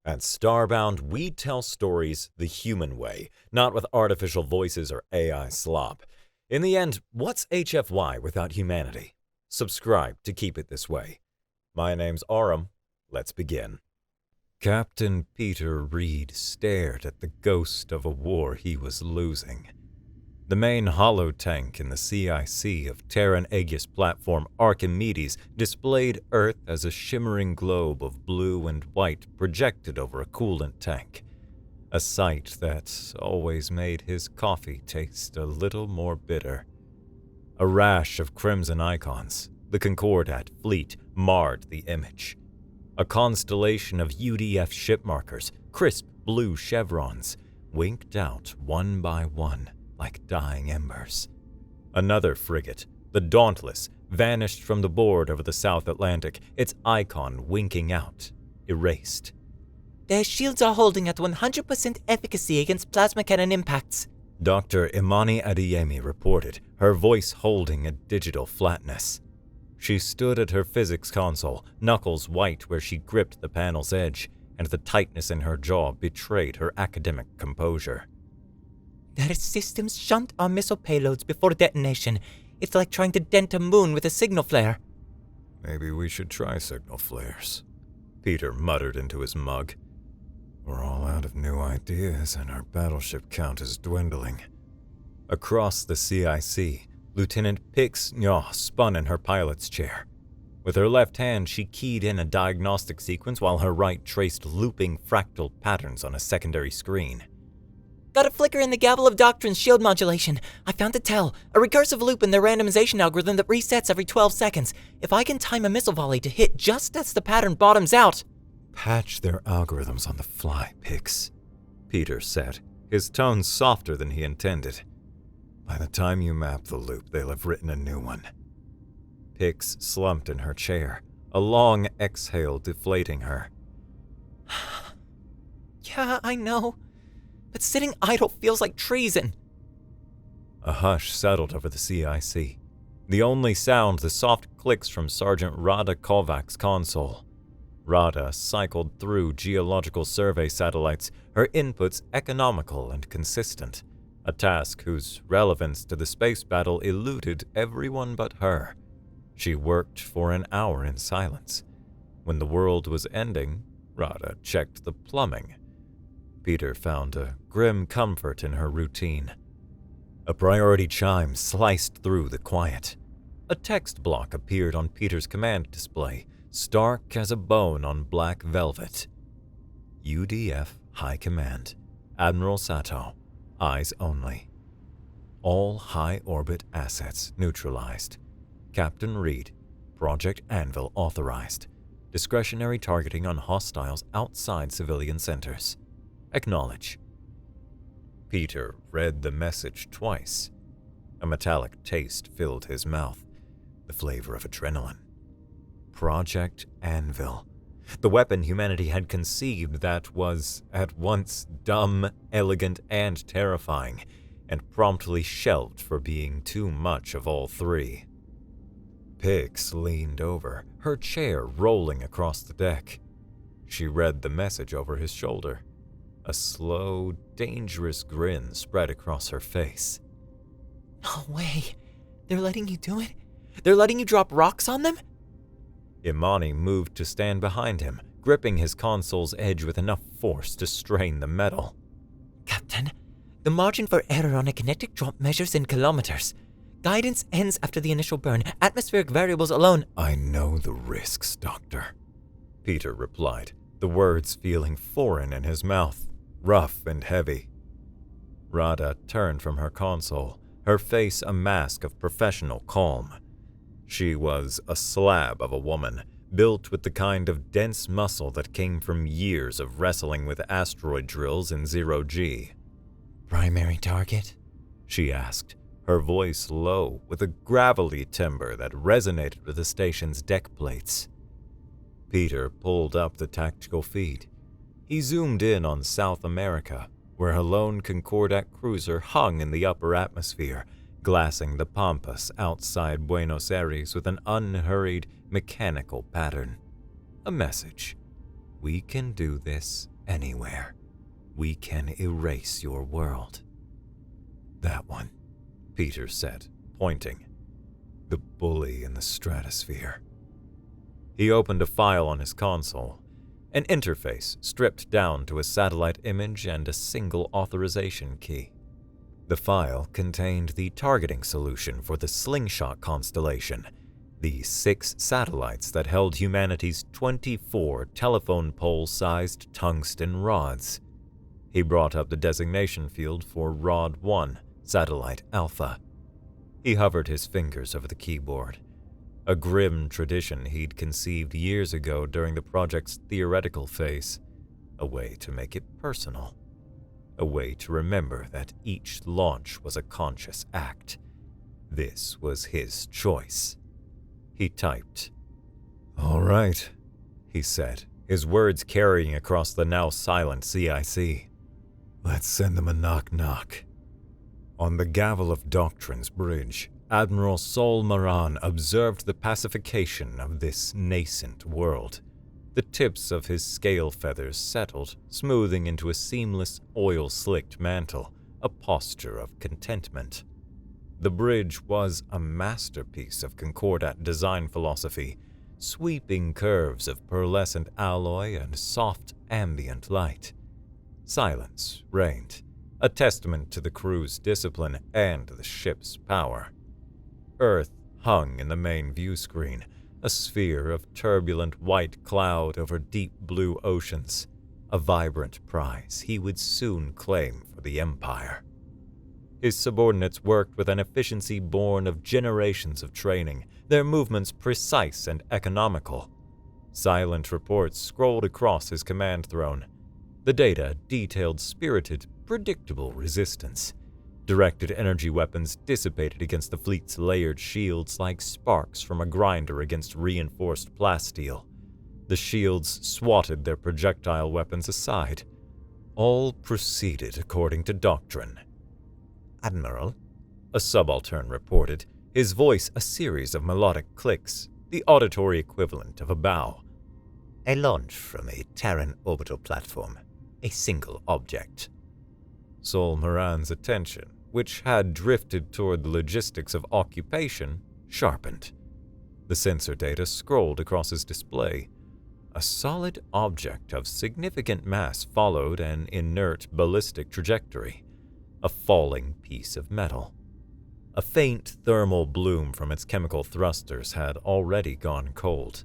At Starbound, we tell stories the human way, not with artificial voices or AI slop. In the end, what's HFY without humanity? Subscribe to keep it this way. My name's Aram. Let's begin. Captain Peter Reed stared at the ghost of a war he was losing. The main hollow tank in the CIC of Terran Aegis platform Archimedes displayed Earth as a shimmering globe of blue and white projected over a coolant tank, a sight that always made his coffee taste a little more bitter. A rash of crimson icons, the Concordat fleet, marred the image. A constellation of UDF ship markers, crisp blue chevrons, winked out one by one like dying embers. Another frigate, the Dauntless, vanished from the board over the South Atlantic, its icon winking out, erased. Their shields are holding at 100% efficacy against plasma cannon impacts, Dr. Imani Adeyemi reported, her voice holding a digital flatness. She stood at her physics console, knuckles white where she gripped the panel's edge, and the tightness in her jaw betrayed her academic composure. Their systems shunt our missile payloads before detonation. It's like trying to dent a moon with a signal flare. Maybe we should try signal flares, Peter muttered into his mug. We're all out of new ideas and our battleship count is dwindling. Across the CIC, Lieutenant Pix Nyaw spun in her pilot's chair. With her left hand, she keyed in a diagnostic sequence while her right traced looping fractal patterns on a secondary screen. Got a flicker in the Gavel of Doctrine's shield modulation. I found a tell, a recursive loop in their randomization algorithm that resets every 12 seconds. If I can time a missile volley to hit just as the pattern bottoms out. Patch their algorithms on the fly, Pix, Peter said, his tone softer than he intended. By the time you map the loop, they'll have written a new one. Pix slumped in her chair, a long exhale deflating her. Yeah, I know. But sitting idle feels like treason. A hush settled over the CIC. The only sound the soft clicks from Sergeant Rada Kovac's console. Rada cycled through geological survey satellites, her inputs economical and consistent, a task whose relevance to the space battle eluded everyone but her. She worked for an hour in silence. When the world was ending, Rada checked the plumbing. Peter found a grim comfort in her routine. A priority chime sliced through the quiet. A text block appeared on Peter's command display, stark as a bone on black velvet. UDF High Command, Admiral Sato, eyes only. All high-orbit assets neutralized. Captain Reed, Project Anvil authorized. Discretionary targeting on hostiles outside civilian centers. Acknowledge. Peter read the message twice. A metallic taste filled his mouth, the flavor of adrenaline. Project Anvil, the weapon humanity had conceived that was at once dumb, elegant, and terrifying, and promptly shelved for being too much of all three. Pix leaned over, her chair rolling across the deck. She read the message over his shoulder. A slow, dangerous grin spread across her face. No way. They're letting you do it? They're letting you drop rocks on them? Imani moved to stand behind him, gripping his console's edge with enough force to strain the metal. Captain, the margin for error on a kinetic drop measures in kilometers. Guidance ends after the initial burn. Atmospheric variables alone. I know the risks, Doctor, Peter replied, the words feeling foreign in his mouth. Rough and heavy. Rada turned from her console, her face a mask of professional calm. She was a slab of a woman, built with the kind of dense muscle that came from years of wrestling with asteroid drills in zero-G. Primary target? She asked, her voice low with a gravelly timbre that resonated with the station's deck plates. Peter pulled up the tactical feed. He zoomed in on South America, where a lone Concordat cruiser hung in the upper atmosphere, glassing the pampas outside Buenos Aires with an unhurried, mechanical pattern. A message. We can do this anywhere. We can erase your world." "That one," Peter said, pointing. "The bully in the stratosphere." He opened a file on his console, an interface stripped down to a satellite image and a single authorization key. The file contained the targeting solution for the Slingshot constellation, the 6 satellites that held humanity's 24 telephone pole-sized tungsten rods. He brought up the designation field for Rod 1, Satellite Alpha. He hovered his fingers over the keyboard, a grim tradition he'd conceived years ago during the project's theoretical phase, a way to make it personal, a way to remember that each launch was a conscious act. This was his choice. He typed. "All right," he said, his words carrying across the now silent CIC. "Let's send them a knock-knock." On the Gavel of Doctrines bridge, Admiral Sol-Maran observed the pacification of this nascent world. The tips of his scale feathers settled, smoothing into a seamless, oil-slicked mantle, a posture of contentment. The bridge was a masterpiece of Concordat design philosophy, sweeping curves of pearlescent alloy and soft ambient light. Silence reigned, a testament to the crew's discipline and the ship's power. Earth hung in the main view screen, a sphere of turbulent white cloud over deep blue oceans, a vibrant prize he would soon claim for the Empire. His subordinates worked with an efficiency born of generations of training, their movements precise and economical. Silent reports scrolled across his command throne. The data detailed spirited, predictable resistance. Directed energy weapons dissipated against the fleet's layered shields like sparks from a grinder against reinforced plasteel. The shields swatted their projectile weapons aside. All proceeded according to doctrine. "Admiral?" a subaltern reported, his voice a series of melodic clicks, the auditory equivalent of a bow. "A launch from a Terran orbital platform. A single object." Sol-Maran's attention, which had drifted toward the logistics of occupation, sharpened. The sensor data scrolled across his display. A solid object of significant mass followed an inert ballistic trajectory, a falling piece of metal. A faint thermal bloom from its chemical thrusters had already gone cold.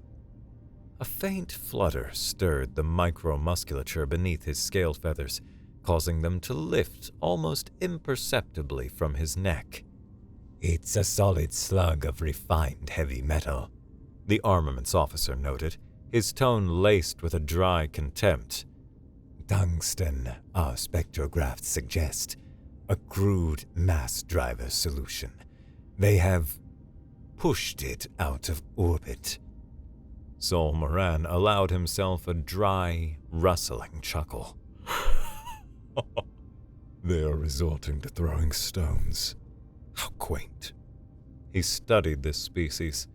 A faint flutter stirred the micromusculature beneath his scaled feathers, causing them to lift almost imperceptibly from his neck. "It's a solid slug of refined heavy metal," the armaments officer noted, his tone laced with a dry contempt. "Tungsten, our spectrographs suggest. A crude mass driver solution. They have pushed it out of orbit." Sol-Maran allowed himself a dry, rustling chuckle. They are resorting to throwing stones. How quaint. He studied this species.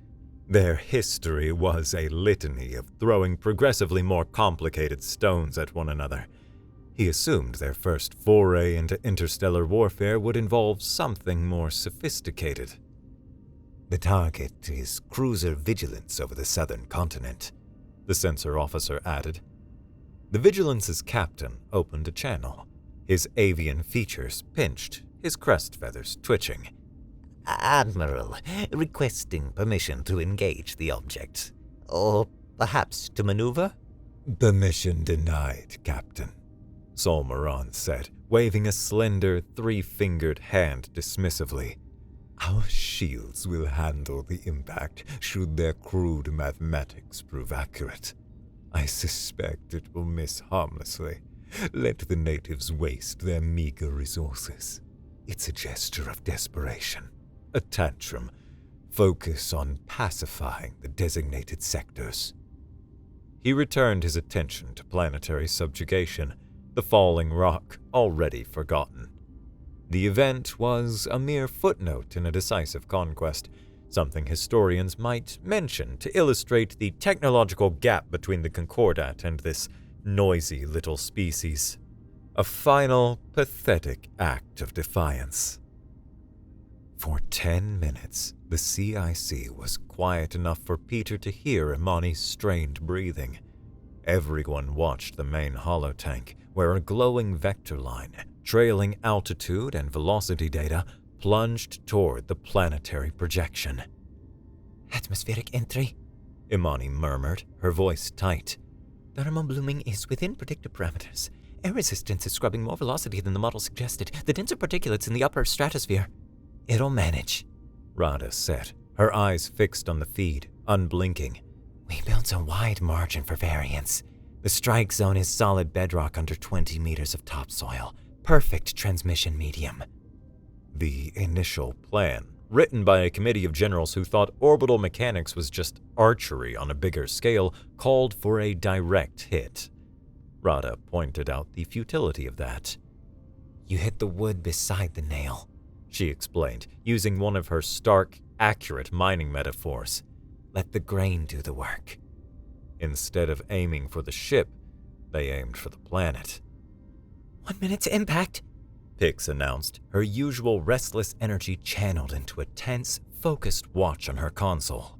Their history was a litany of throwing progressively more complicated stones at one another. He assumed their first foray into interstellar warfare would involve something more sophisticated. "The target is cruiser Vigilance over the southern continent," the sensor officer added. The Vigilance's captain opened a channel, his avian features pinched, his crest feathers twitching. "Admiral, requesting permission to engage the object. Or perhaps to maneuver?" Permission denied, Captain," Sol-Maran said, waving a slender, three-fingered hand dismissively. "Our shields will handle the impact should their crude mathematics prove accurate. I suspect it will miss harmlessly. Let the natives waste their meager resources. It's a gesture of desperation, a tantrum. Focus on pacifying the designated sectors." He returned his attention to planetary subjugation, the falling rock already forgotten. The event was a mere footnote in a decisive conquest, something historians might mention to illustrate the technological gap between the Concordat and this Noisy little species. A final, pathetic act of defiance. For 10 minutes, the CIC was quiet enough for Peter to hear Imani's strained breathing. Everyone watched the main holotank, where a glowing vector line, trailing altitude and velocity data, plunged toward the planetary projection. Atmospheric entry, Imani murmured, her voice tight. thermal blooming is within predicted parameters. Air resistance is scrubbing more velocity than the model suggested. The denser particulates in the upper stratosphere. It'll manage, Rada said, her eyes fixed on the feed, unblinking. We built a wide margin for variance. The strike zone is solid bedrock under 20 meters of topsoil. Perfect transmission medium. The initial plan, written by a committee of generals who thought orbital mechanics was just archery on a bigger scale, called for a direct hit. Rada pointed out the futility of that. You hit the wood beside the nail, she explained, using one of her stark, accurate mining metaphors. Let the grain do the work. Instead of aiming for the ship, they aimed for the planet. 1 minute to impact, Pix announced, her usual restless energy channeled into a tense, focused watch on her console.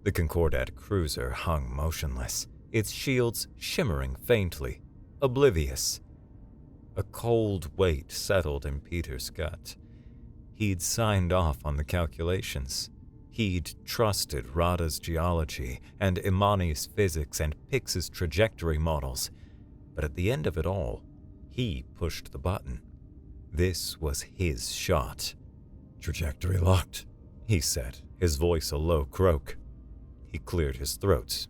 The Concordat cruiser hung motionless, its shields shimmering faintly, oblivious. A cold weight settled in Peter's gut. He'd signed off on the calculations. He'd trusted Rada's geology and Imani's physics and Pix's trajectory models. But at the end of it all, he pushed the button. This was his shot. Trajectory locked, he said, his voice a low croak. He cleared his throat.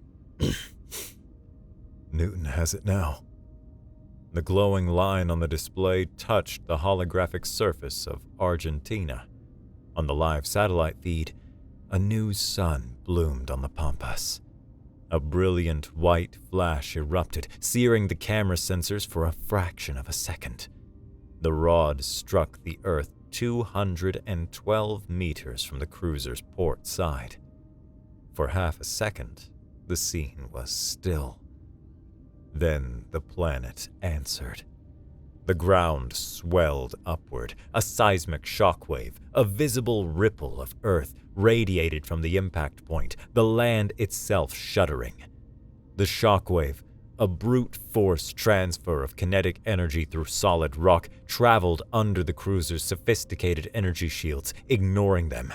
Newton has it now. The glowing line on the display touched the holographic surface of Argentina. On the live satellite feed, a new sun bloomed on the pampas. A brilliant white flash erupted, searing the camera sensors for a fraction of a second. The rod struck the Earth 212 meters from the cruiser's port side. For half a second, the scene was still. Then the planet answered. The ground swelled upward, a seismic shockwave, a visible ripple of Earth radiated from the impact point, the land itself shuddering. The shockwave, a brute force transfer of kinetic energy through solid rock, traveled under the cruiser's sophisticated energy shields, ignoring them.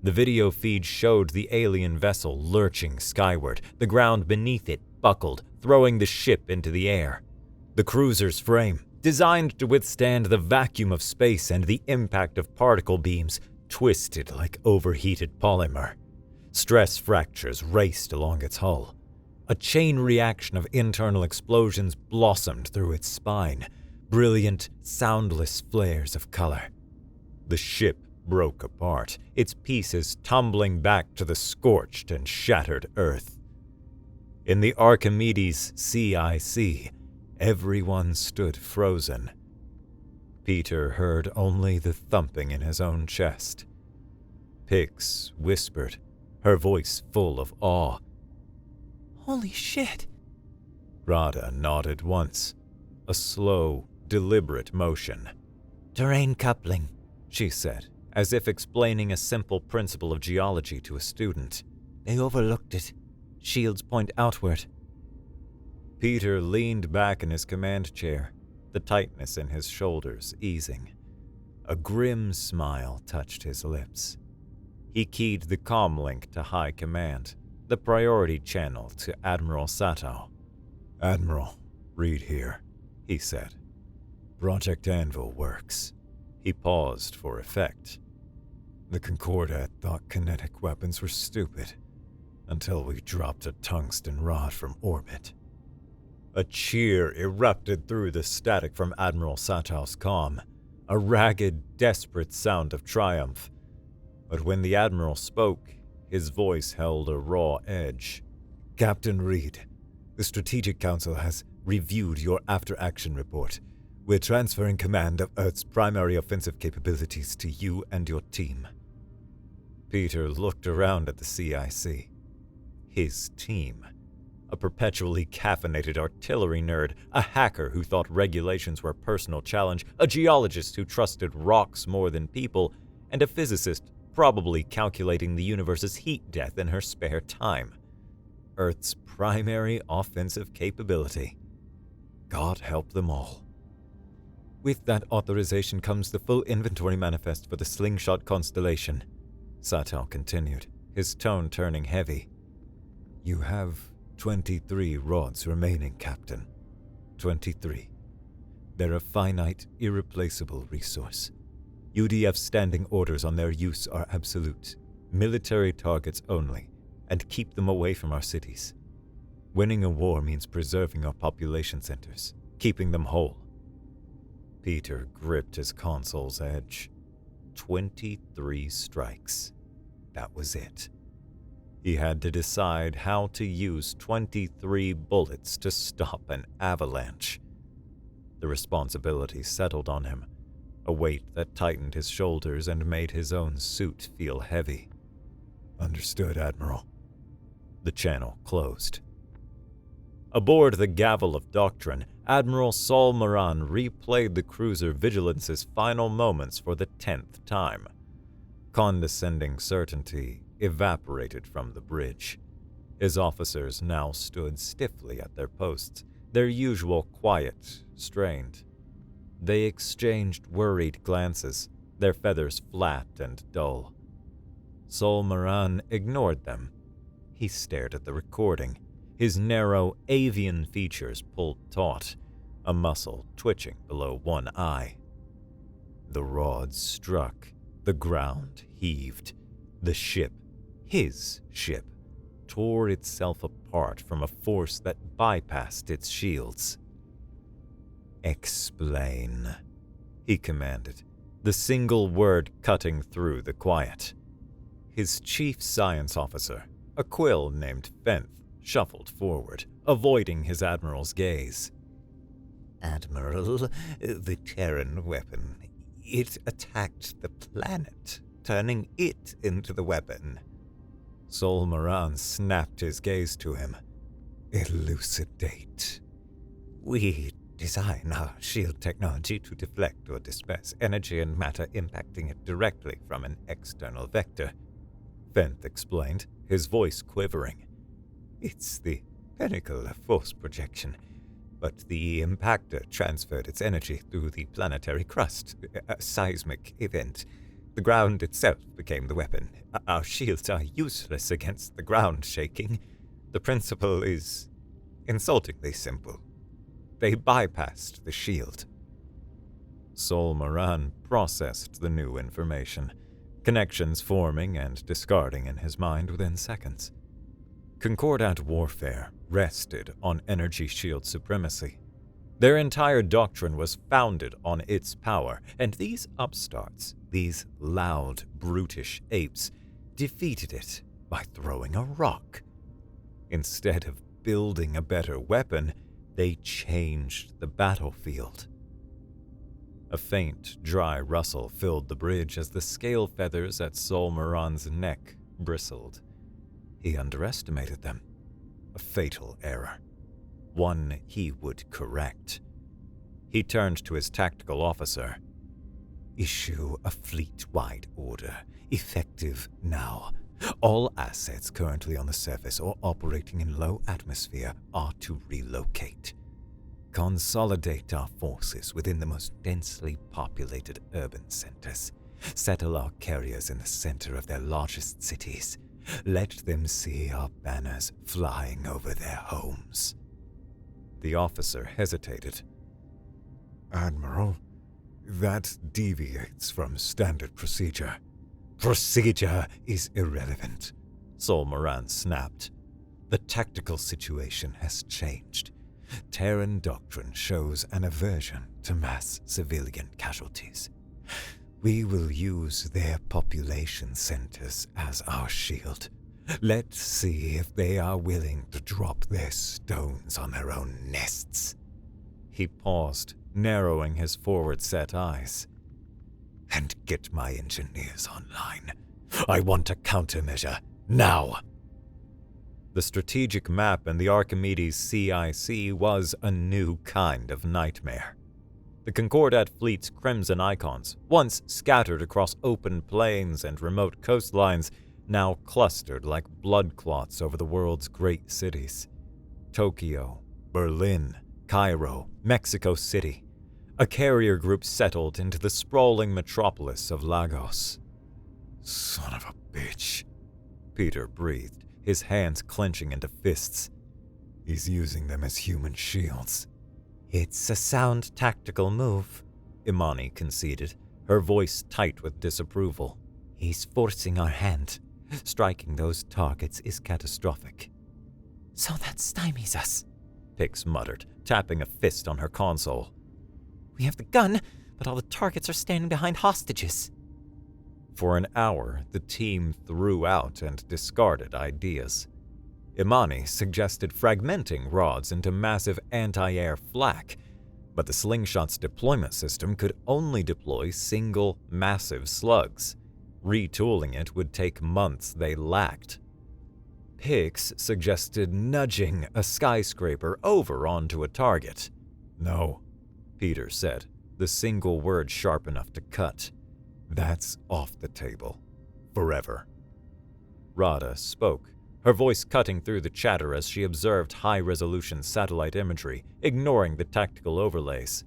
The video feed showed the alien vessel lurching skyward, the ground beneath it buckled, throwing the ship into the air. The cruiser's frame, designed to withstand the vacuum of space and the impact of particle beams, twisted like overheated polymer. Stress fractures raced along its hull. A chain reaction of internal explosions blossomed through its spine, brilliant, soundless flares of color. The ship broke apart, its pieces tumbling back to the scorched and shattered Earth. In the Archimedes CIC, everyone stood frozen. Peter heard only the thumping in his own chest. Pix whispered, her voice full of awe. Holy shit. Rada nodded once, a slow, deliberate motion. Terrain coupling, she said, as if explaining a simple principle of geology to a student. They overlooked it. Shields point outward. Peter leaned back in his command chair, the tightness in his shoulders easing. A grim smile touched his lips. He keyed the comm link to High Command, the priority channel to Admiral Sato. Admiral, read here, he said. Project Anvil works. He paused for effect. The Concordat thought kinetic weapons were stupid, until we dropped a tungsten rod from orbit. A cheer erupted through the static from Admiral Sato's comm, a ragged, desperate sound of triumph. But when the Admiral spoke, his voice held a raw edge. Captain Reed, the Strategic Council has reviewed your after-action report. We're transferring command of Earth's primary offensive capabilities to you and your team. Peter looked around at the CIC. His team. a perpetually caffeinated artillery nerd, a hacker who thought regulations were a personal challenge, a geologist who trusted rocks more than people, and a physicist probably calculating the universe's heat death in her spare time. Earth's primary offensive capability. God help them all. With that authorization comes the full inventory manifest for the Slingshot constellation, Satel continued, his tone turning heavy. You have 23 rods remaining, Captain. 23. They're a finite, irreplaceable resource. UDF's standing orders on their use are absolute. Military targets only, and keep them away from our cities. Winning a war means preserving our population centers, keeping them whole. Peter gripped his console's edge. 23 strikes. That was it. He had to decide how to use 23 bullets to stop an avalanche. The responsibility settled on him, a weight that tightened his shoulders and made his own suit feel heavy. Understood, Admiral. The channel closed. Aboard the Gavel of Doctrine, Admiral Sol-Maran replayed the cruiser Vigilance's final moments for the 10th time. Condescending certainty evaporated from the bridge. His officers now stood stiffly at their posts, their usual quiet strained. They exchanged worried glances, their feathers flat and dull. Sol-Maran ignored them. He stared at the recording, his narrow avian features pulled taut, a muscle twitching below one eye. The rods struck, the ground heaved, the ship, his ship, tore itself apart from a force that bypassed its shields. Explain, he commanded, the single word cutting through the quiet. His chief science officer, a quill named Fenth, shuffled forward, avoiding his admiral's gaze. Admiral, the Terran weapon, it attacked the planet, turning it into the weapon. Sol-Maran snapped his gaze to him. Elucidate. We design our shield technology to deflect or disperse energy and matter impacting it directly from an external vector, Fenth explained, his voice quivering. It's the pinnacle of force projection, but the impactor transferred its energy through the planetary crust, a seismic event. The ground itself became the weapon. Our shields are useless against the ground shaking. The principle is insultingly simple. They bypassed the shield. Sol-Maran processed the new information, connections forming and discarding in his mind within seconds. Concordat warfare rested on energy shield supremacy. Their entire doctrine was founded on its power, and these upstarts, these loud, brutish apes, defeated it by throwing a rock. Instead of building a better weapon, they changed the battlefield. A faint, dry rustle filled the bridge as the scale feathers at Sol-Maran's neck bristled. He underestimated them. A fatal error. One he would correct. He turned to his tactical officer. Issue a fleet-wide order, effective now. All assets currently on the surface or operating in low atmosphere are to relocate. Consolidate our forces within the most densely populated urban centers. Settle our carriers in the center of their largest cities. Let them see our banners flying over their homes. The officer hesitated. Admiral, that deviates from standard procedure. Procedure is irrelevant, Sol-Maran snapped. The tactical situation has changed. Terran doctrine shows an aversion to mass civilian casualties. We will use their population centers as our shield. Let's see if they are willing to drop their stones on their own nests. He paused, narrowing his forward-set eyes. And get my engineers online. I want a countermeasure, now. The strategic map in the Archimedes CIC was a new kind of nightmare. The Concordat fleet's crimson icons, once scattered across open plains and remote coastlines, now clustered like blood clots over the world's great cities. Tokyo, Berlin, Cairo, Mexico City. A carrier group settled into the sprawling metropolis of Lagos. Son of a bitch, Peter breathed, his hands clenching into fists. He's using them as human shields. It's a sound tactical move, Imani conceded, her voice tight with disapproval. He's forcing our hand. Striking those targets is catastrophic. So that stymies us, Pix muttered, tapping a fist on her console. We have the gun, but all the targets are standing behind hostages. For an hour, the team threw out and discarded ideas. Imani suggested fragmenting rods into massive anti-air flak, but the slingshot's deployment system could only deploy single, massive slugs. Retooling it would take months they lacked. Pix suggested nudging a skyscraper over onto a target. No, Peter said, the single word sharp enough to cut. That's off the table. Forever. Rada spoke, her voice cutting through the chatter as she observed high-resolution satellite imagery, ignoring the tactical overlays.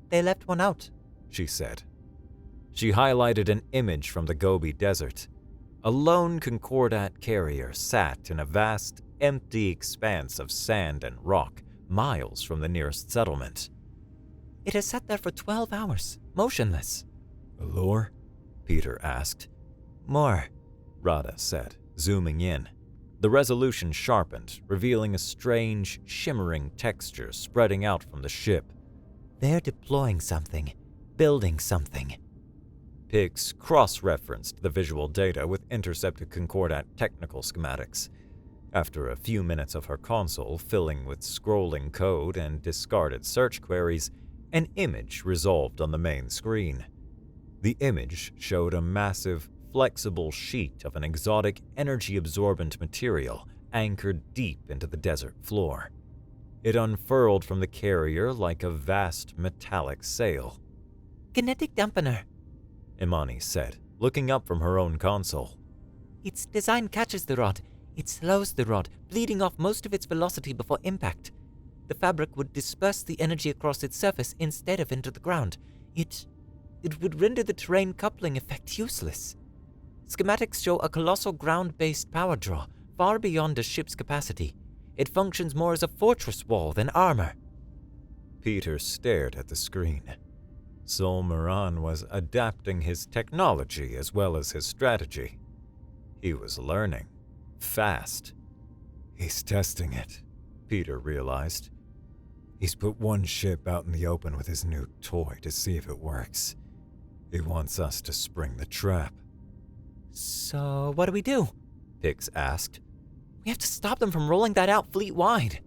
They left one out, she said. She highlighted an image from the Gobi Desert. A lone Concordat carrier sat in a vast, empty expanse of sand and rock, miles from the nearest settlement. It has sat there for 12 hours, motionless. Allure? Peter asked. More, Rada said, zooming in. The resolution sharpened, revealing a strange, shimmering texture spreading out from the ship. They're deploying something, building something. Pix cross-referenced the visual data with intercepted Concordat technical schematics. After a few minutes of her console filling with scrolling code and discarded search queries, an image resolved on the main screen. The image showed a massive, flexible sheet of an exotic, energy-absorbent material anchored deep into the desert floor. It unfurled from the carrier like a vast metallic sail. Kinetic dampener, Imani said, looking up from her own console. Its design catches the rod. It slows the rod, bleeding off most of its velocity before impact. The fabric would disperse the energy across its surface instead of into the ground. It would render the terrain coupling effect useless. Schematics show a colossal ground-based power draw, far beyond a ship's capacity. It functions more as a fortress wall than armor. Peter stared at the screen. Sol-Maran was adapting his technology as well as his strategy. He was learning. Fast. He's testing it, Peter realized. He's put one ship out in the open with his new toy to see if it works. He wants us to spring the trap. So what do we do? Pix asked. We have to stop them from rolling that out fleet-wide.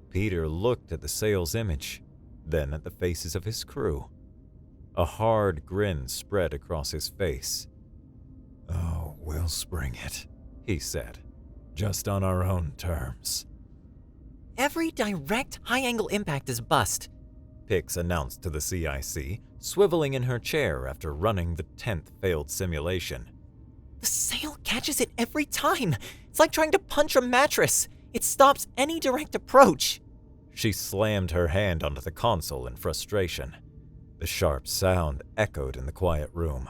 Peter looked at the sail's image, then at the faces of his crew. A hard grin spread across his face. Oh, we'll spring it, he said. Just on our own terms. Every direct high-angle impact is a bust, Pix announced to the CIC, swiveling in her chair after running the 10th failed simulation. The sail catches it every time. It's like trying to punch a mattress. It stops any direct approach. She slammed her hand onto the console in frustration. The sharp sound echoed in the quiet room.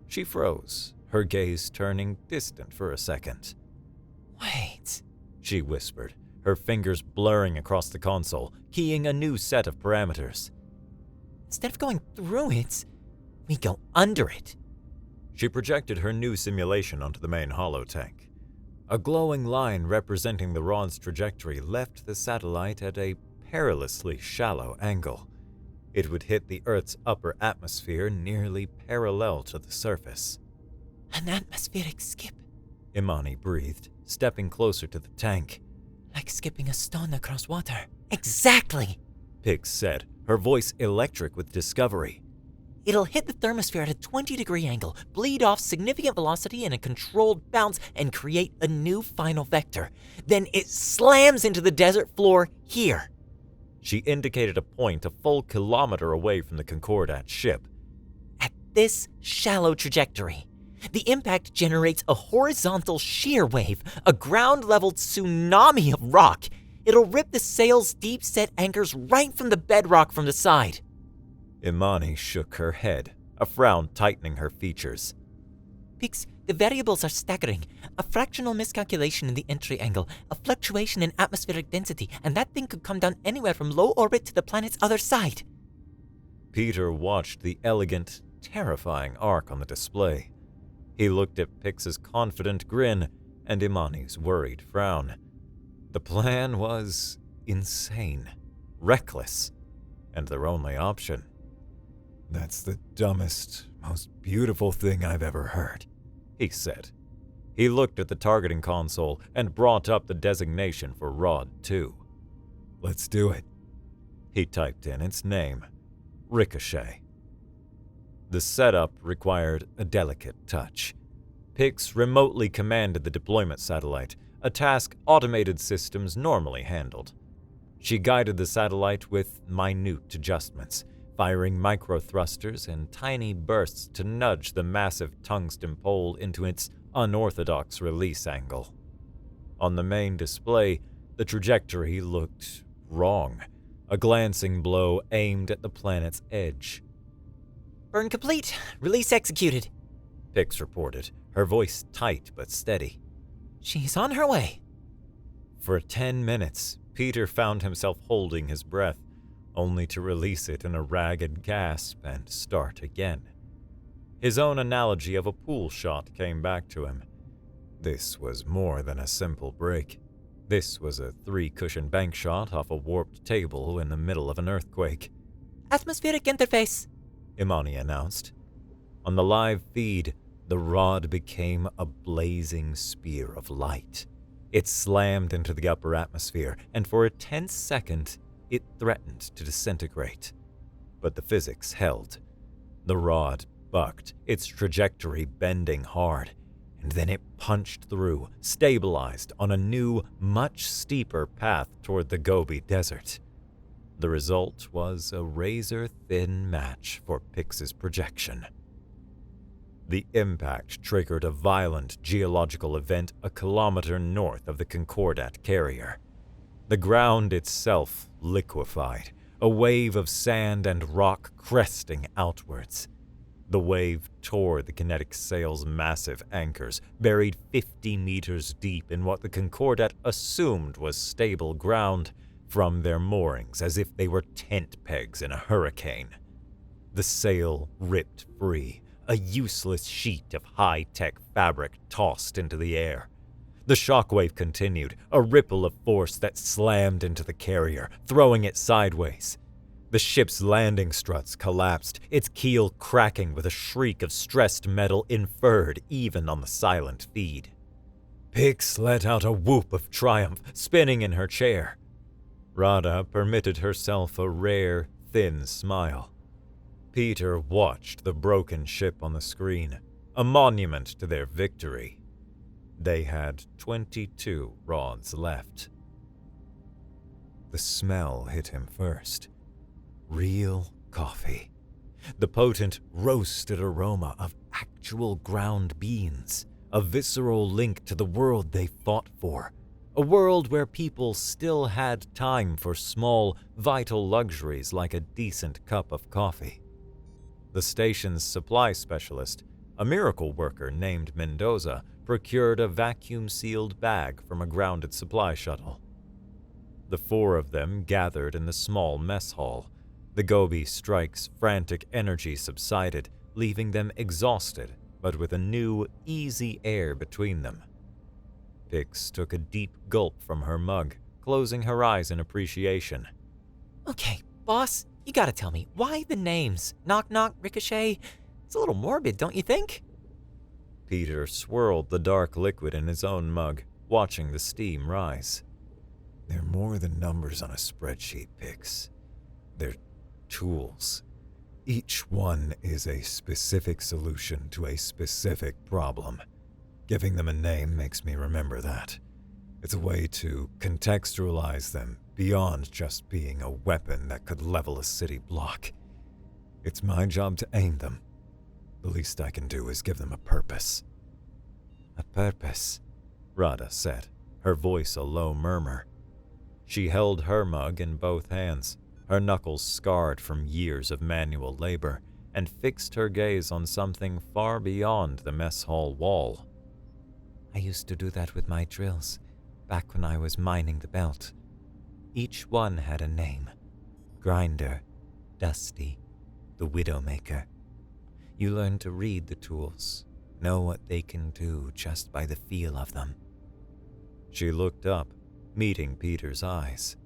She froze, her gaze turning distant for a second. Wait, she whispered, her fingers blurring across the console, keying a new set of parameters. Instead of going through it, we go under it. She projected her new simulation onto the main holotank. A glowing line representing the rod's trajectory left the satellite at a perilously shallow angle. It would hit the Earth's upper atmosphere nearly parallel to the surface. An atmospheric skip, Imani breathed, stepping closer to the tank. Like skipping a stone across water. Exactly, Pix said, her voice electric with discovery. It'll hit the thermosphere at a 20-degree angle, bleed off significant velocity in a controlled bounce, and create a new final vector. Then it slams into the desert floor here. She indicated a point a full kilometer away from the Concordat ship. At this shallow trajectory, the impact generates a horizontal shear wave, a ground-leveled tsunami of rock. It'll rip the sail's deep-set anchors right from the bedrock from the side. Imani shook her head, a frown tightening her features. Pix, the variables are staggering. A fractional miscalculation in the entry angle, a fluctuation in atmospheric density, and that thing could come down anywhere from low orbit to the planet's other side. Peter watched the elegant, terrifying arc on the display. He looked at Pix's confident grin and Imani's worried frown. The plan was insane, reckless, and their only option. That's the dumbest, most beautiful thing I've ever heard, he said. He looked at the targeting console and brought up the designation for Rod 2. Let's do it. He typed in its name, Ricochet. The setup required a delicate touch. Pix remotely commanded the deployment satellite, a task automated systems normally handled. She guided the satellite with minute adjustments, firing micro-thrusters in tiny bursts to nudge the massive tungsten pole into its unorthodox release angle. On the main display, the trajectory looked wrong, a glancing blow aimed at the planet's edge. Burn complete. Release executed, Pix reported, her voice tight but steady. She's on her way. For 10 minutes, Peter found himself holding his breath, only to release it in a ragged gasp and start again. His own analogy of a pool shot came back to him. This was more than a simple break. This was a 3-cushion bank shot off a warped table in the middle of an earthquake. Atmospheric interface, Imani announced. On the live feed, the rod became a blazing spear of light. It slammed into the upper atmosphere, and for a tense second, it threatened to disintegrate. But the physics held. The rod bucked, its trajectory bending hard, and then it punched through, stabilized on a new, much steeper path toward the Gobi Desert. The result was a razor-thin match for Pix's projection. The impact triggered a violent geological event a kilometer north of the Concordat carrier. The ground itself liquefied, a wave of sand and rock cresting outwards. The wave tore the Kinetic sail's massive anchors, buried 50 meters deep in what the Concordat assumed was stable ground, from their moorings as if they were tent pegs in a hurricane. The sail ripped free, a useless sheet of high-tech fabric tossed into the air. The shockwave continued, a ripple of force that slammed into the carrier, throwing it sideways. The ship's landing struts collapsed, its keel cracking with a shriek of stressed metal inferred even on the silent feed. Pix let out a whoop of triumph, spinning in her chair. Radha permitted herself a rare, thin smile. Peter watched the broken ship on the screen, a monument to their victory. They had 22 rods left. The smell hit him first. Real coffee. The potent, roasted aroma of actual ground beans, a visceral link to the world they fought for, a world where people still had time for small, vital luxuries like a decent cup of coffee. The station's supply specialist, a miracle worker named Mendoza, procured a vacuum-sealed bag from a grounded supply shuttle. The 4 of them gathered in the small mess hall. The Gobi strike's frantic energy subsided, leaving them exhausted, but with a new, easy air between them. Pix took a deep gulp from her mug, closing her eyes in appreciation. Okay, boss, you gotta tell me, why the names? Knock Knock, Ricochet? It's a little morbid, don't you think? Peter swirled the dark liquid in his own mug, watching the steam rise. They're more than numbers on a spreadsheet, Pix. They're tools. Each one is a specific solution to a specific problem. Giving them a name makes me remember that. It's a way to contextualize them beyond just being a weapon that could level a city block. It's my job to aim them. The least I can do is give them a purpose. A purpose, Rada said, her voice a low murmur. She held her mug in both hands, her knuckles scarred from years of manual labor, and fixed her gaze on something far beyond the mess hall wall. I used to do that with my drills, back when I was mining the belt. Each one had a name. Grinder, Dusty, the Widowmaker. You learn to read the tools, know what they can do just by the feel of them. She looked up, meeting Peter's eyes.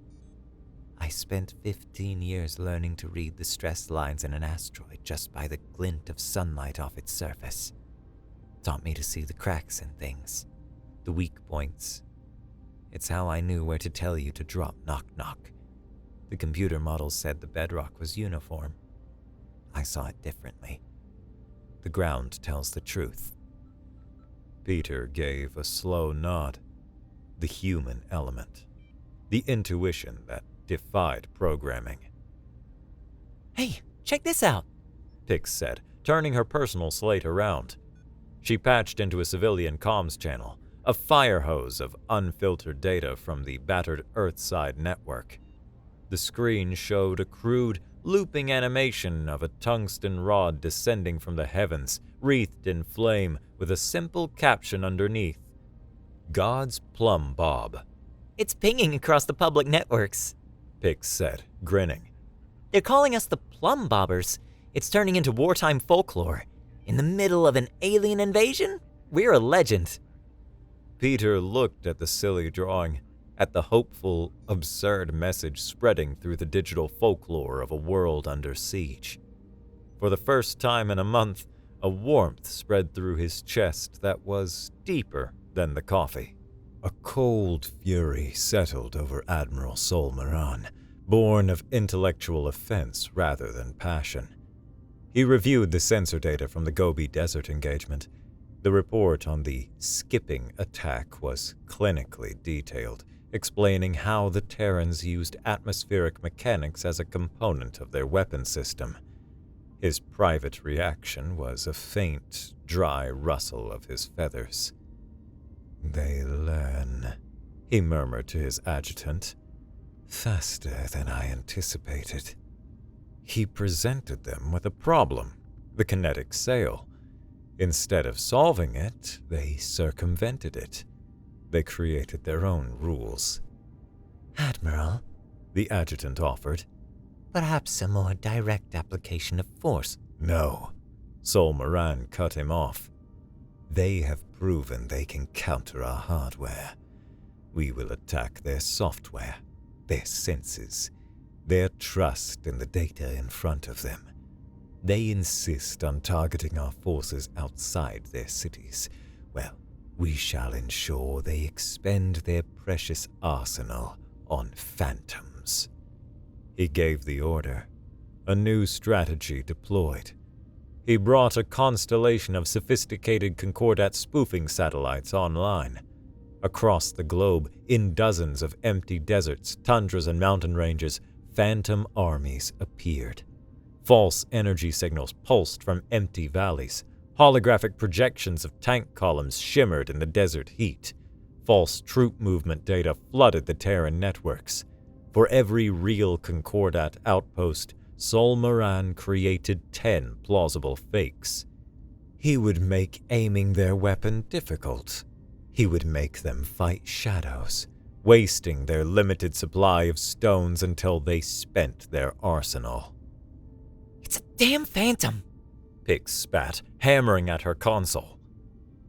I spent 15 years learning to read the stress lines in an asteroid just by the glint of sunlight off its surface. Taught me to see the cracks in things, the weak points. It's how I knew where to tell you to drop knock-knock. The computer models said the bedrock was uniform. I saw it differently. The ground tells the truth. Peter gave a slow nod. The human element. The intuition that defied programming. Hey, check this out, Pix said, turning her personal slate around. She patched into a civilian comms channel, a fire hose of unfiltered data from the battered Earthside network. The screen showed a crude, looping animation of a tungsten rod descending from the heavens, wreathed in flame, with a simple caption underneath. God's plumb bob. It's pinging across the public networks, Pix said, grinning. They're calling us the plumb bobbers. It's turning into wartime folklore. In the middle of an alien invasion? We're a legend. Peter looked at the silly drawing, at the hopeful, absurd message spreading through the digital folklore of a world under siege. For the first time in a month, a warmth spread through his chest that was deeper than the coffee. A cold fury settled over Admiral Sol-Maran, born of intellectual offense rather than passion. He reviewed the sensor data from the Gobi Desert engagement. The report on the skipping attack was clinically detailed, explaining how the Terrans used atmospheric mechanics as a component of their weapon system. His private reaction was a faint, dry rustle of his feathers. "They learn," he murmured to his adjutant, "faster than I anticipated." He presented them with a problem, the kinetic sail. Instead of solving it, they circumvented it. They created their own rules. Admiral, the adjutant offered. Perhaps a more direct application of force. No, Sol-Maran cut him off. They have proven they can counter our hardware. We will attack their software, their senses, their trust in the data in front of them. They insist on targeting our forces outside their cities. Well, we shall ensure they expend their precious arsenal on phantoms. He gave the order. A new strategy deployed. He brought a constellation of sophisticated Concordat spoofing satellites online. Across the globe, in dozens of empty deserts, tundras, and mountain ranges, phantom armies appeared. False energy signals pulsed from empty valleys. Holographic projections of tank columns shimmered in the desert heat. False troop movement data flooded the Terran networks. For every real Concordat outpost, Sol-Maran created 10 plausible fakes. He would make aiming their weapon difficult. He would make them fight shadows, wasting their limited supply of stones until they spent their arsenal. It's a damn phantom, Pix spat, hammering at her console.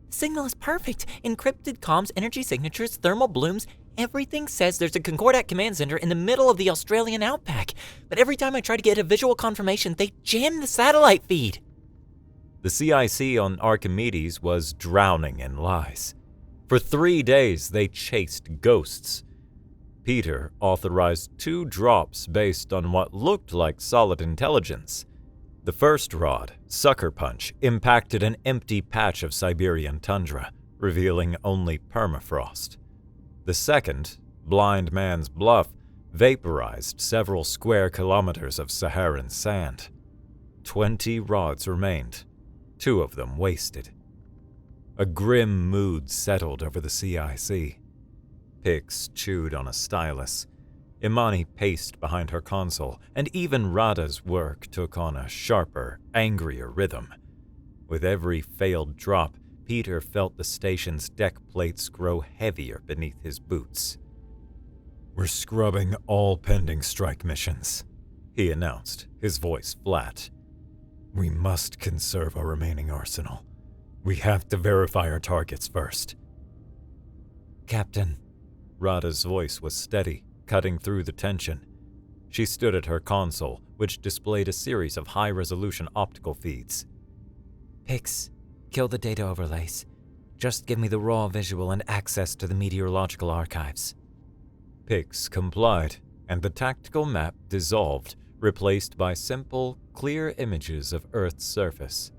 The signal is perfect. Encrypted comms, energy signatures, thermal blooms. Everything says there's a Concordat command center in the middle of the Australian outback. But every time I try to get a visual confirmation, they jam the satellite feed. The CIC on Archimedes was drowning in lies. For 3 days, they chased ghosts. Peter authorized 2 drops based on what looked like solid intelligence. The first rod, Sucker Punch, impacted an empty patch of Siberian tundra, revealing only permafrost. The second, Blind Man's Bluff, vaporized several square kilometers of Saharan sand. 20 rods remained, 2 of them wasted. A grim mood settled over the CIC. Pix chewed on a stylus. Imani paced behind her console, and even Rada's work took on a sharper, angrier rhythm. With every failed drop, Peter felt the station's deck plates grow heavier beneath his boots. "We're scrubbing all pending strike missions," he announced, his voice flat. "We must conserve our remaining arsenal. We have to verify our targets first." "Captain." Rada's voice was steady, cutting through the tension. She stood at her console, which displayed a series of high-resolution optical feeds. "Pix, kill the data overlays. Just give me the raw visual and access to the meteorological archives." Pix complied, and the tactical map dissolved, replaced by simple, clear images of Earth's surface.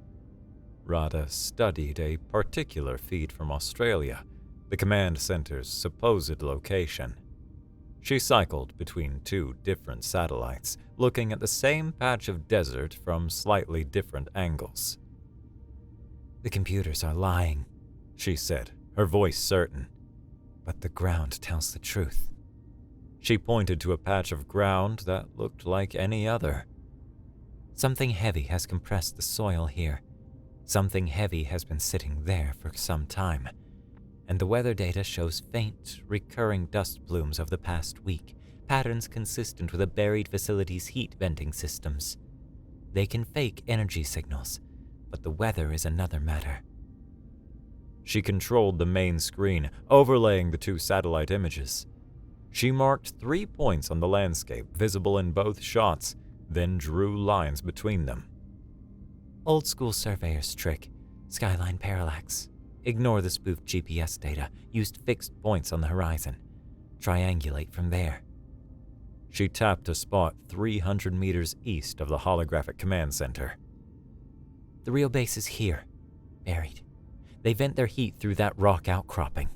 Rada studied a particular feed from Australia, the command center's supposed location. She cycled between 2 different satellites, looking at the same patch of desert from slightly different angles. "The computers are lying," she said, her voice certain. "But the ground tells the truth." She pointed to a patch of ground that looked like any other. "Something heavy has compressed the soil here. Something heavy has been sitting there for some time. And the weather data shows faint, recurring dust plumes of the past week, patterns consistent with a buried facility's heat venting systems. They can fake energy signals, but the weather is another matter." She controlled the main screen, overlaying the 2 satellite images. She marked 3 points on the landscape visible in both shots, then drew lines between them. "Old school surveyor's trick, skyline parallax. Ignore the spoofed GPS data, used fixed points on the horizon. Triangulate from there." She tapped a spot 300 meters east of the holographic command center. "The real base is here, buried. They vent their heat through that rock outcropping."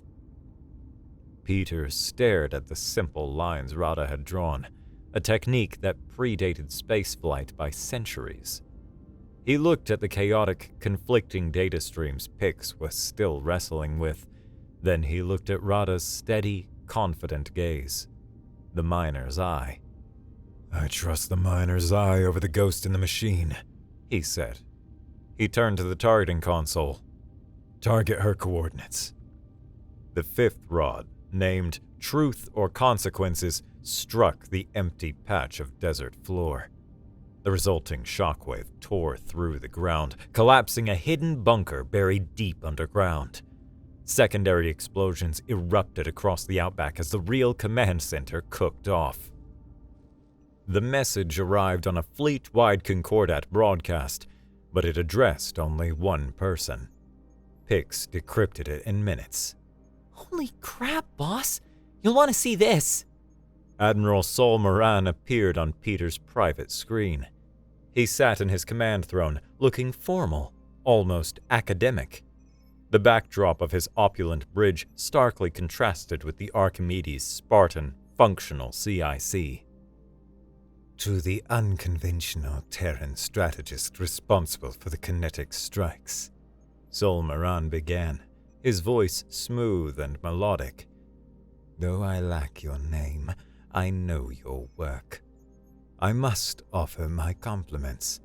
Peter stared at the simple lines Rada had drawn, a technique that predated spaceflight by centuries. He looked at the chaotic, conflicting data streams Pix was still wrestling with. Then he looked at Rada's steady, confident gaze. The miner's eye. "I trust the miner's eye over the ghost in the machine," he said. He turned to the targeting console. "Target her coordinates." The 5th rod, named Truth or Consequences, struck the empty patch of desert floor. The resulting shockwave tore through the ground, collapsing a hidden bunker buried deep underground. Secondary explosions erupted across the outback as the real command center cooked off. The message arrived on a fleet-wide Concordat broadcast, but it addressed only one person. Pix decrypted it in minutes. "Holy crap, boss! You'll want to see this!" Admiral Sol-Maran appeared on Peter's private screen. He sat in his command throne, looking formal, almost academic. The backdrop of his opulent bridge starkly contrasted with the Archimedes' Spartan, functional CIC. "To the unconventional Terran strategist responsible for the kinetic strikes," Sol-Maran began, his voice smooth and melodic. "Though I lack your name, I know your work. I must offer my compliments.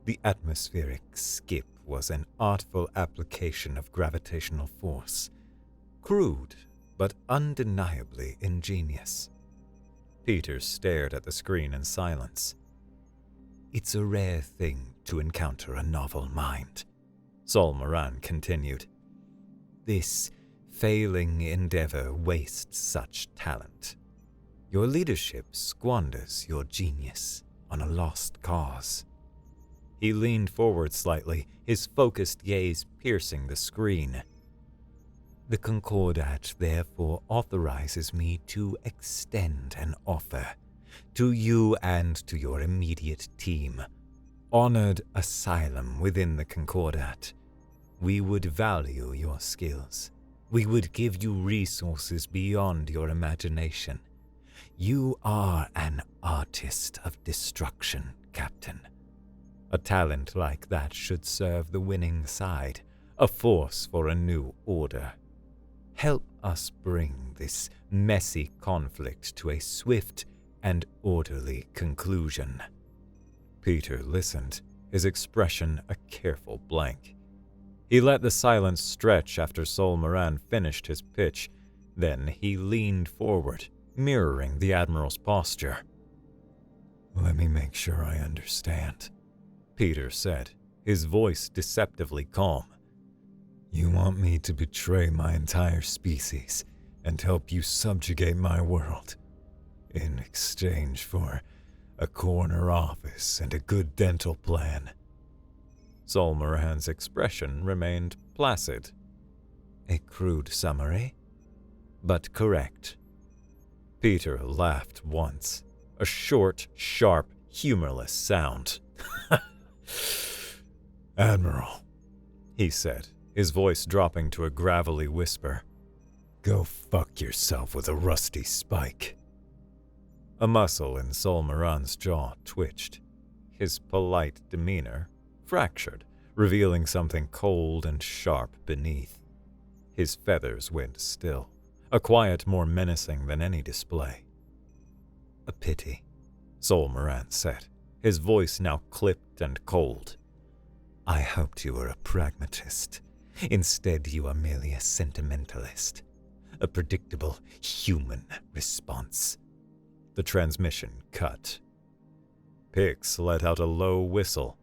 The atmospheric skip was an artful application of gravitational force. Crude, but undeniably ingenious." Peter stared at the screen in silence. "It's a rare thing to encounter a novel mind," Sol-Maran continued. "This failing endeavor wastes such talent. Your leadership squanders your genius on a lost cause." He leaned forward slightly, his focused gaze piercing the screen. "The Concordat therefore authorizes me to extend an offer to you and to your immediate team. honored asylum within the Concordat. We would value your skills. We would give you resources beyond your imagination. You are an artist of destruction, Captain. A talent like that should serve the winning side, a force for a new order. Help us bring this messy conflict to a swift and orderly conclusion. Peter listened, his expression a careful blank. He let the silence stretch after Sol-Maran finished his pitch. Then he leaned forward, mirroring the Admiral's posture. "Let me make sure I understand," Peter said, his voice deceptively calm. "You want me to betray my entire species and help you subjugate my world, in exchange for a corner office and a good dental plan?" Sol-Maran's expression remained placid. "A crude summary, but correct." Peter laughed once, a short, sharp, humorless sound. "Admiral," he said, his voice dropping to a gravelly whisper, "go fuck yourself with a rusty spike." A muscle in Sol-Maran's jaw twitched. His polite demeanor fractured, revealing something cold and sharp beneath. His feathers went still, a quiet more menacing than any display. "A pity," Sol-Maran said, his voice now clipped and cold. "I hoped you were a pragmatist. Instead, you are merely a sentimentalist. A predictable human response." The transmission cut. Pix let out a low whistle.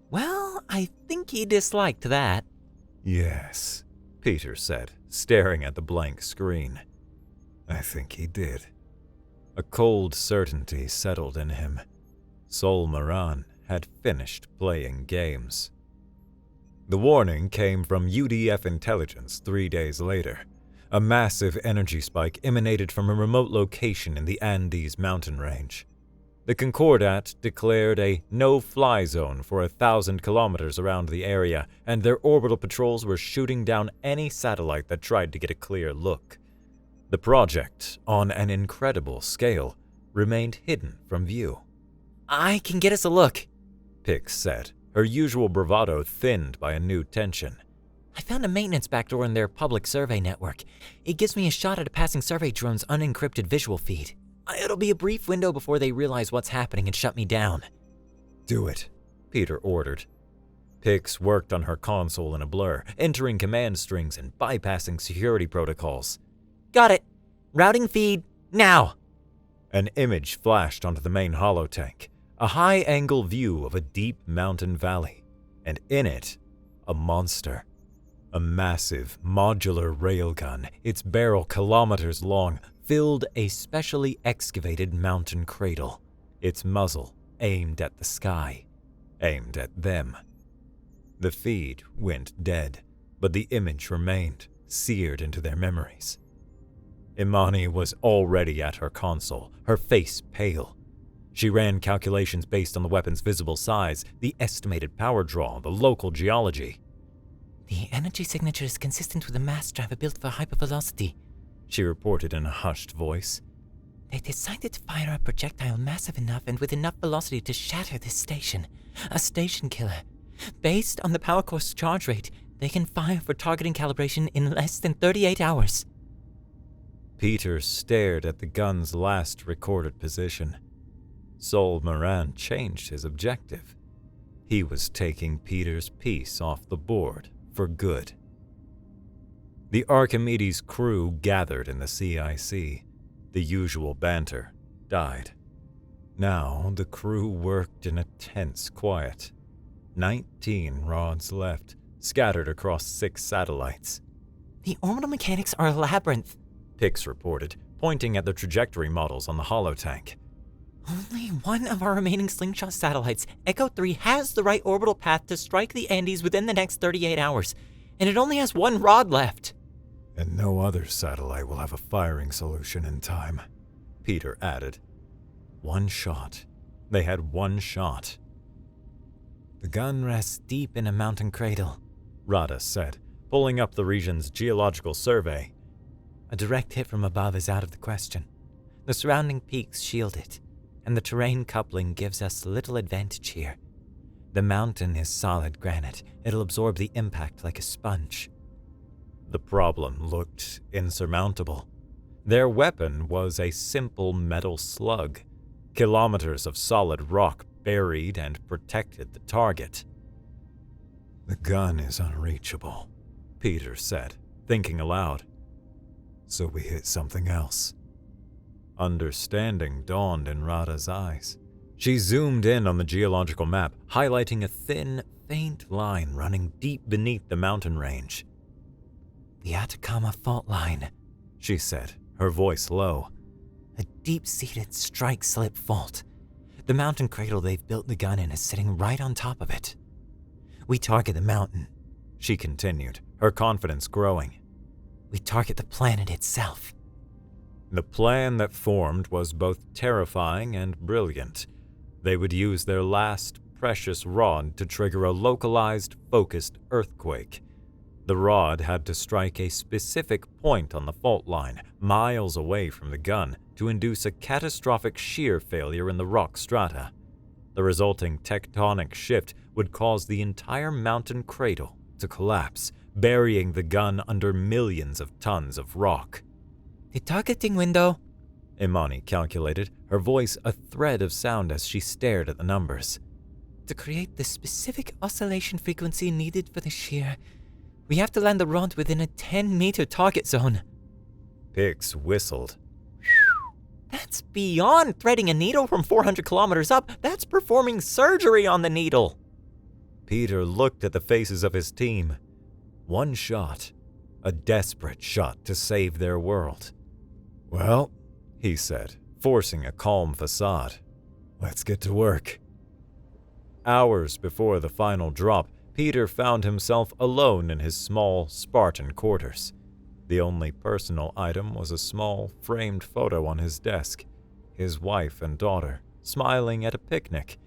Well, I think he disliked that. "Yes," Peter said, staring at the blank screen. "I think he did." A cold certainty settled in him. Sol-Maran had finished playing games. The warning came from UDF intelligence 3 days later. A massive energy spike emanated from a remote location in the Andes mountain range. The Concordat declared a no-fly zone for 1,000 kilometers around the area, and their orbital patrols were shooting down any satellite that tried to get a clear look. The project, on an incredible scale, remained hidden from view. "I can get us a look," Pix said, her usual bravado thinned by a new tension. "I found a maintenance backdoor in their public survey network. It gives me a shot at a passing survey drone's unencrypted visual feed. It'll be a brief window before they realize what's happening and shut me down." "Do it," Peter ordered. Pix worked on her console in a blur, entering command strings and bypassing security protocols. "Got it. Routing feed, now." An image flashed onto the main holotank, a high-angle view of a deep mountain valley, and in it, a monster. A massive, modular railgun, its barrel kilometers long, filled a specially excavated mountain cradle, its muzzle aimed at the sky, aimed at them. The feed went dead, but the image remained, seared into their memories. Imani was already at her console, her face pale. She ran calculations based on the weapon's visible size, the estimated power draw, the local geology. "The energy signature is consistent with a mass driver built for hypervelocity," she reported in a hushed voice. "They decided to fire a projectile massive enough and with enough velocity to shatter this station. A station killer. Based on the power core's charge rate, they can fire for targeting calibration in less than 38 hours. Peter stared at the gun's last recorded position. Sol-Maran changed his objective. He was taking Peter's piece off the board for good. The Archimedes crew gathered in the CIC. The usual banter died. Now the crew worked in a tense quiet. 19 rods left, scattered across 6 satellites. "The orbital mechanics are a labyrinth," Pix reported, pointing at the trajectory models on the holotank. "Only one of our remaining slingshot satellites, Echo 3, has the right orbital path to strike the Andes within the next 38 hours, and it only has 1 rod left." "And no other satellite will have a firing solution in time," Peter added. 1 shot, They had one shot. The gun rests deep in a mountain cradle, Rada said, pulling up the region's geological survey. A direct hit from above is out of the question. The surrounding peaks shield it, and the terrain coupling gives us little advantage here. The mountain is solid granite. It'll absorb the impact like a sponge. The problem looked insurmountable. Their weapon was a simple metal slug. Kilometers of solid rock buried and protected the target. The gun is unreachable, Peter said, thinking aloud. So we hit something else. Understanding dawned in Rada's eyes. She zoomed in on the geological map, highlighting a thin, faint line running deep beneath the mountain range. The Atacama fault line, she said, her voice low. A deep-seated strike-slip fault. The mountain cradle they've built the gun in is sitting right on top of it. We target the mountain, she continued, her confidence growing. We target the planet itself. The plan that formed was both terrifying and brilliant. They would use their last precious rod to trigger a localized, focused earthquake. The rod had to strike a specific point on the fault line, miles away from the gun, to induce a catastrophic shear failure in the rock strata. The resulting tectonic shift would cause the entire mountain cradle to collapse, burying the gun under millions of tons of rock. The targeting window, Imani calculated, her voice a thread of sound as she stared at the numbers. To create the specific oscillation frequency needed for the shear, we have to land the rod within a 10-meter target zone. Pix whistled. That's beyond threading a needle from 400 kilometers up. That's performing surgery on the needle. Peter looked at the faces of his team. One shot. A desperate shot to save their world. Well, he said, forcing a calm facade. Let's get to work. Hours before the final drop, Peter found himself alone in his small, Spartan quarters. The only personal item was a small, framed photo on his desk. His wife and daughter, smiling at a picnic,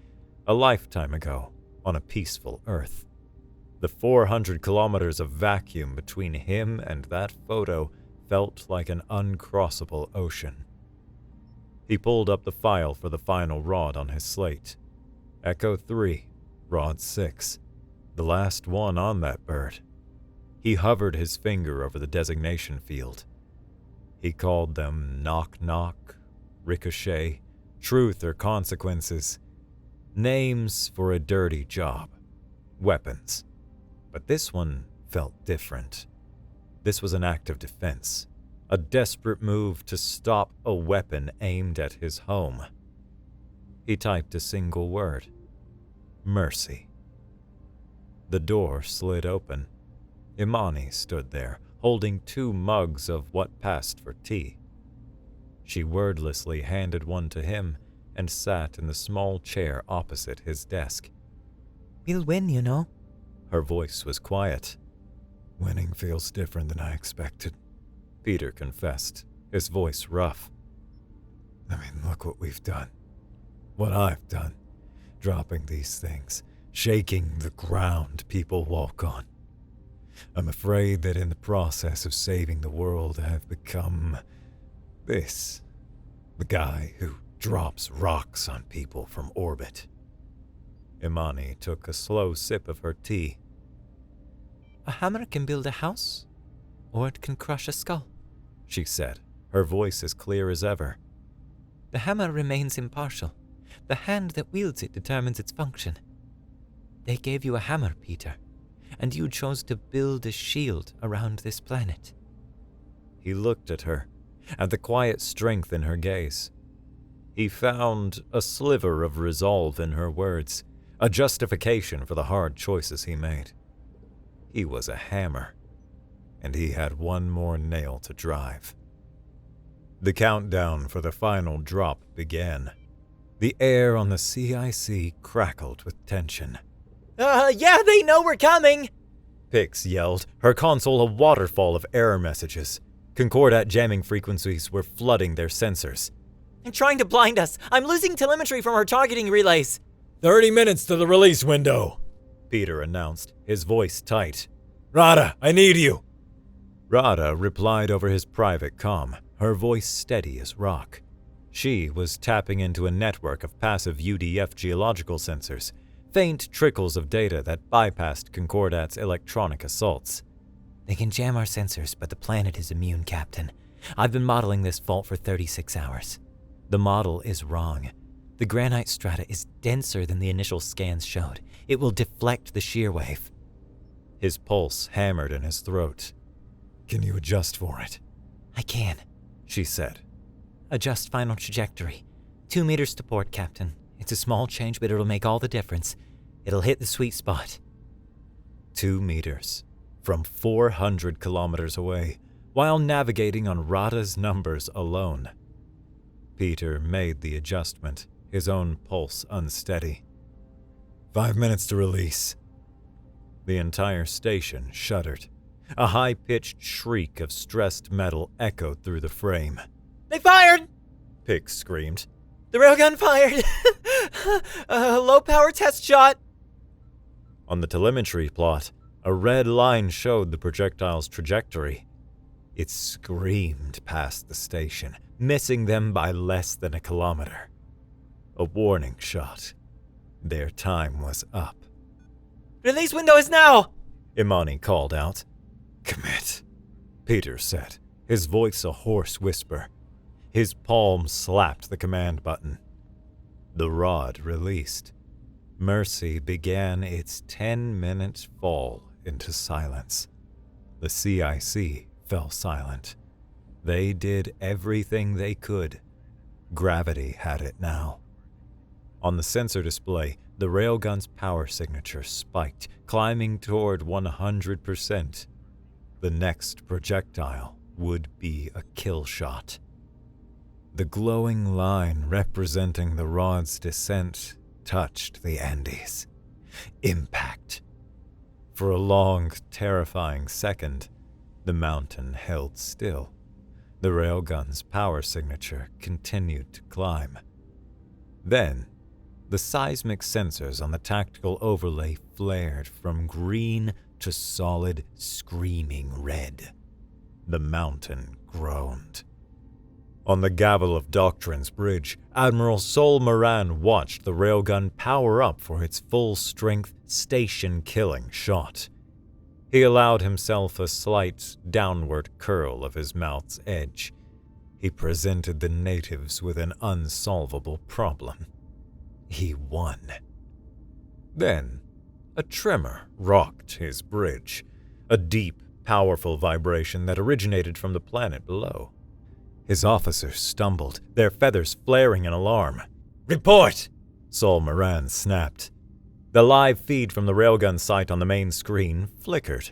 a lifetime ago, on a peaceful Earth. The 400 kilometers of vacuum between him and that photo felt like an uncrossable ocean. He pulled up the file for the final rod on his slate. Echo 3, Rod 6, the last one on that bird. He hovered his finger over the designation field. He called them knock knock, ricochet, truth or consequences. Names for a dirty job. Weapons. But this one felt different. This was an act of defense. A desperate move to stop a weapon aimed at his home. He typed a single word. Mercy. The door slid open. Imani stood there, holding 2 mugs of what passed for tea. She wordlessly handed one to him and sat in the small chair opposite his desk. We'll win, you know. Her voice was quiet. Winning feels different than I expected, Peter confessed, his voice rough. I mean, look what we've done. What I've done. Dropping these things, shaking the ground people walk on. I'm afraid that in the process of saving the world, I have become this. The guy who drops rocks on people from orbit. Imani took a slow sip of her tea. A hammer can build a house, or it can crush a skull, she said, her voice as clear as ever. The hammer remains impartial. The hand that wields it determines its function. They gave you a hammer, Peter, and you chose to build a shield around this planet. He looked at her, at the quiet strength in her gaze. He found a sliver of resolve in her words, a justification for the hard choices he made. He was a hammer, and he had one more nail to drive. The countdown for the final drop began. The air on the CIC crackled with tension. Yeah, they know we're coming! Pix yelled, her console a waterfall of error messages. Concordat jamming frequencies were flooding their sensors. They're trying to blind us. I'm losing telemetry from our targeting relays. 30 minutes to the release window, Peter announced, his voice tight. Rada, I need you. Rada replied over his private comm, her voice steady as rock. She was tapping into a network of passive UDF geological sensors, faint trickles of data that bypassed Concordat's electronic assaults. They can jam our sensors, but the planet is immune, Captain. I've been modeling this fault for 36 hours. The model is wrong. The granite strata is denser than the initial scans showed. It will deflect the shear wave. His pulse hammered in his throat. Can you adjust for it? I can, she said. Adjust final trajectory. 2 meters to port, Captain. It's a small change, but it'll make all the difference. It'll hit the sweet spot. 2 meters. From 400 kilometers away, while navigating on Rada's numbers alone. Peter made the adjustment, his own pulse unsteady. 5 minutes to release. The entire station shuddered. A high-pitched shriek of stressed metal echoed through the frame. They fired! Pix screamed. The railgun fired! Low-power test shot! On the telemetry plot, a red line showed the projectile's trajectory. It screamed past the station, missing them by less than a kilometer. A warning shot. Their time was up. Release window is now! Imani called out. Commit, Peter said, his voice a hoarse whisper. His palm slapped the command button. The rod released. Mercy began its 10-minute fall into silence. The CIC fell silent. They did everything they could. Gravity had it now. On the sensor display, the railgun's power signature spiked, climbing toward 100%. The next projectile would be a kill shot. The glowing line representing the rod's descent touched the Andes. Impact. For a long, terrifying second, the mountain held still. The railgun's power signature continued to climb. Then, the seismic sensors on the tactical overlay flared from green to solid, screaming red. The mountain groaned. On the Gavel of Doctrines bridge, Admiral Sol-Maran watched the railgun power up for its full-strength, station-killing shot. He allowed himself a slight downward curl of his mouth's edge. He presented the natives with an unsolvable problem. He won. Then, a tremor rocked his bridge, a deep, powerful vibration that originated from the planet below. His officers stumbled, their feathers flaring in alarm. Report! Sol-Maran snapped. The live feed from the railgun sight on the main screen flickered.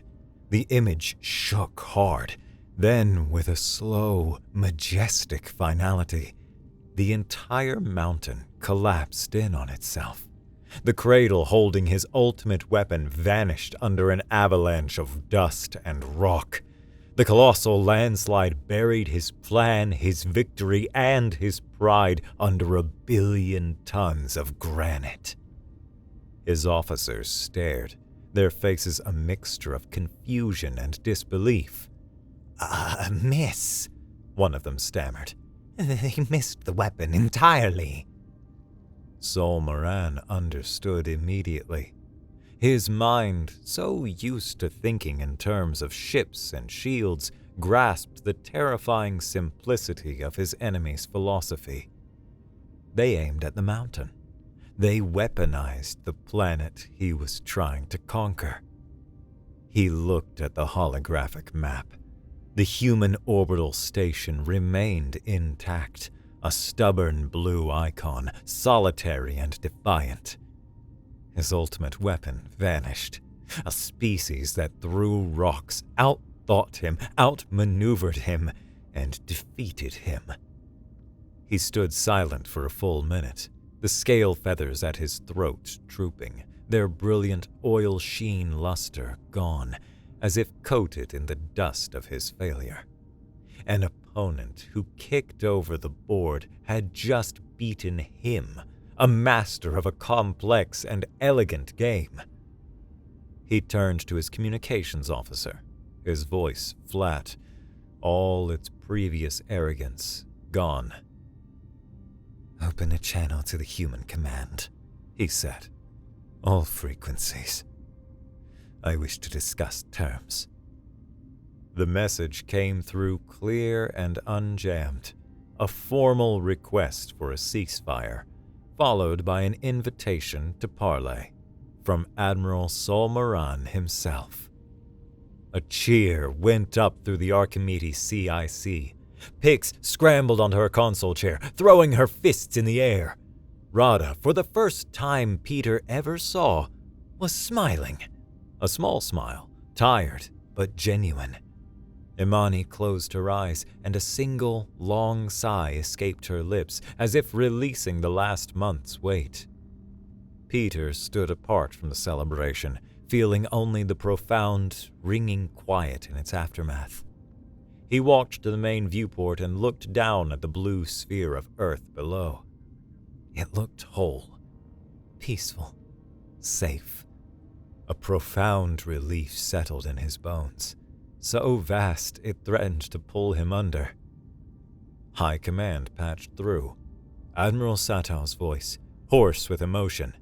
The image shook hard. Then, with a slow, majestic finality, the entire mountain collapsed in on itself. The cradle holding his ultimate weapon vanished under an avalanche of dust and rock. The colossal landslide buried his plan, his victory, and his pride under 1 billion tons of granite. His officers stared, their faces a mixture of confusion and disbelief. A miss, one of them stammered. They missed the weapon entirely. Sol-Maran understood immediately. His mind, so used to thinking in terms of ships and shields, grasped the terrifying simplicity of his enemy's philosophy. They aimed at the mountain. They weaponized the planet he was trying to conquer. He looked at the holographic map. The human orbital station remained intact, a stubborn blue icon, solitary and defiant. His ultimate weapon vanished, a species that threw rocks, outthought him, outmaneuvered him, and defeated him. He stood silent for a full minute, the scale feathers at his throat drooping, their brilliant oil-sheen luster gone, as if coated in the dust of his failure. An opponent who kicked over the board had just beaten him, a master of a complex and elegant game. He turned to his communications officer, his voice flat, all its previous arrogance gone. "Open a channel to the human command," he said. "All frequencies. I wish to discuss terms." The message came through clear and unjammed, a formal request for a ceasefire, followed by an invitation to parley from Admiral Sol-Maran himself. A cheer went up through the Archimedes CIC. Pix scrambled onto her console chair, throwing her fists in the air. Rada, for the first time Peter ever saw, was smiling. A small smile, tired but genuine. Imani closed her eyes, and a single, long sigh escaped her lips, as if releasing the last month's weight. Peter stood apart from the celebration, feeling only the profound, ringing quiet in its aftermath. He walked to the main viewport and looked down at the blue sphere of Earth below. It looked whole, peaceful, safe. A profound relief settled in his bones, so vast it threatened to pull him under. High Command patched through. Admiral Satow's voice, hoarse with emotion.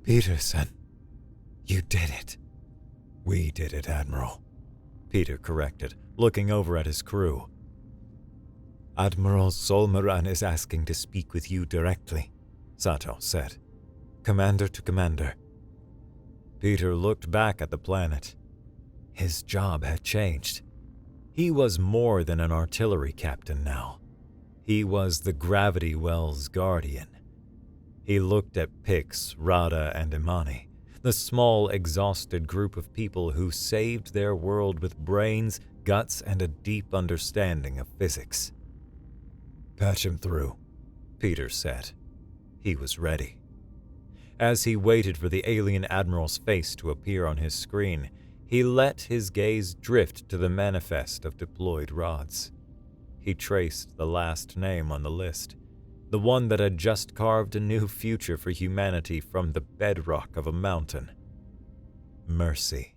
"Peterson, you did it." "We did it, Admiral," Peter corrected, looking over at his crew. "Admiral Sol-Maran is asking to speak with you directly," Satow said. "Commander to commander." Peter looked back at the planet. His job had changed. He was more than an artillery captain now. He was the Gravity Wells Guardian. He looked at Pix, Rada, and Imani, the small, exhausted group of people who saved their world with brains, guts, and a deep understanding of physics. "Patch him through," Peter said. He was ready. As he waited for the alien admiral's face to appear on his screen, he let his gaze drift to the manifest of deployed rods. He traced the last name on the list, the one that had just carved a new future for humanity from the bedrock of a mountain. Mercy.